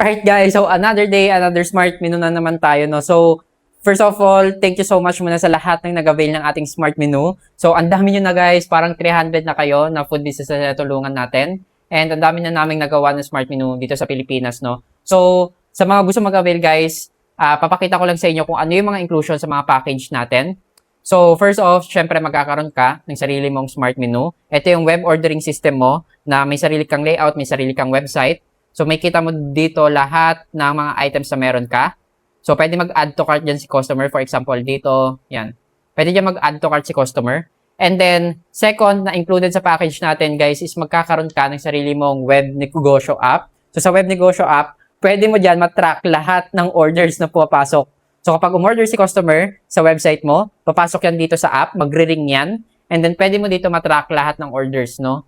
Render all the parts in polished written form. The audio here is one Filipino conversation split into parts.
Alright guys, so another day, another smart menu na naman tayo, no? So, first of all, thank you so much muna sa lahat ng nag-avail ng ating smart menu. So, ang dami nyo na guys, parang 300 na kayo na food business na tulungan natin. And ang dami na naming nagawa ng smart menu dito sa Pilipinas, no? So, sa mga gusto mag-avail guys, papakita ko lang sa inyo kung ano yung mga inclusion sa mga package natin. So, first off, syempre magkakaroon ka ng sarili mong smart menu. Ito yung web ordering system mo na may sarili kang layout, may sarili kang website. So, may kita mo dito lahat ng mga items na meron ka. So, pwede mag-add to cart dyan si customer. For example, dito, yan. Pwede dyan mag-add to cart si customer. And then, second na included sa package natin, guys, is magkakaroon ka ng sarili mong web negosyo app. So, sa web negosyo app, pwede mo dyan matrack lahat ng orders na pumapasok. So, kapag umorder si customer sa website mo, papasok yan dito sa app, magre-ring yan. And then, pwede mo dito matrack lahat ng orders, no?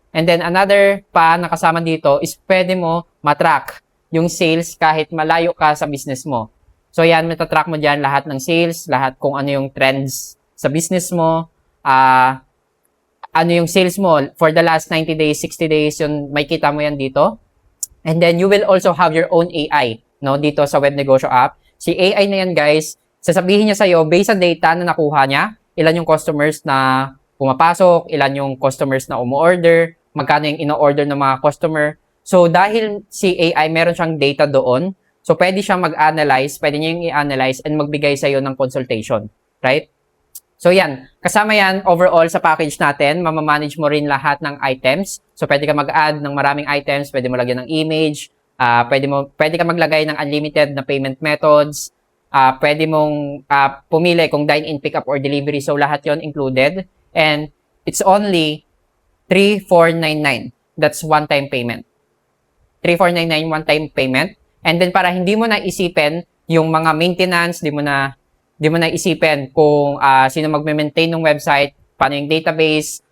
And then, another pa na kasama dito is pwede mo matrack yung sales kahit malayo ka sa business mo. So, yan, matatrack mo dyan lahat ng sales, lahat kung ano yung trends sa business mo, ano yung sales mo for the last 90 days, 60 days, yun, may kita mo yan dito. And then, you will also have your own AI, no, dito sa web negosyo app. Si AI na yan, guys, sasabihin niya sa'yo, based sa data na nakuha niya, ilan yung customers na pumapasok, ilan yung customers na umu-order, magkano yung ino-order ng mga customer. So, dahil si AI, meron siyang data doon, so pwede siyang mag-analyze, pwede niya yung i-analyze and magbigay sa'yo ng consultation, right? So, yan. Kasama yan, overall, sa package natin, mamamanage mo rin lahat ng items. So, pwede ka mag-add ng maraming items, pwede mo lagyan ng image, pwede ka maglagay ng unlimited na payment methods, pwede mong pumili kung dine-in, pick-up, or delivery. So, lahat yon included. And it's only 3,499. That's one-time payment. 3,499 one-time payment. And then para hindi mo na isipin yung mga maintenance, di mo na isipin kung sino magme-maintain ng website, paano yung database,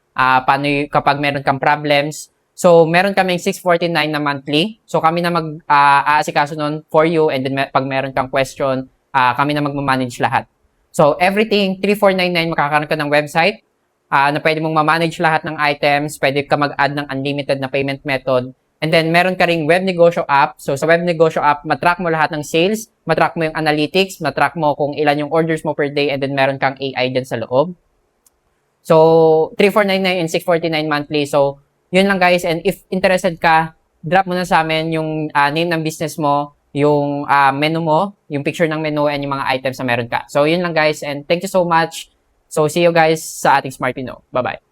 kapag meron kang problems. So, meron kaming 649 na monthly. So, kami na mag-aasikaso nun for you, and then pag meron kang question, kami na magmamanage lahat. So, everything, 3,499, makakaroon ka ng website, na pwede mong ma-manage lahat ng items, pwede ka mag-add ng unlimited na payment method, and then meron ka ring web negosyo app. So, sa web negosyo app, matrack mo lahat ng sales, matrack mo yung analytics, matrack mo kung ilan yung orders mo per day, and then meron kang AI dyan sa loob. So, 3,499 and 649 monthly. So, yun lang guys. And if interested ka, drop mo na sa amin yung name ng business mo, yung menu mo, yung picture ng menu, and yung mga items na meron ka. So, yun lang guys. And thank you so much. So, see you guys sa ating Smart Menu. Bye-bye.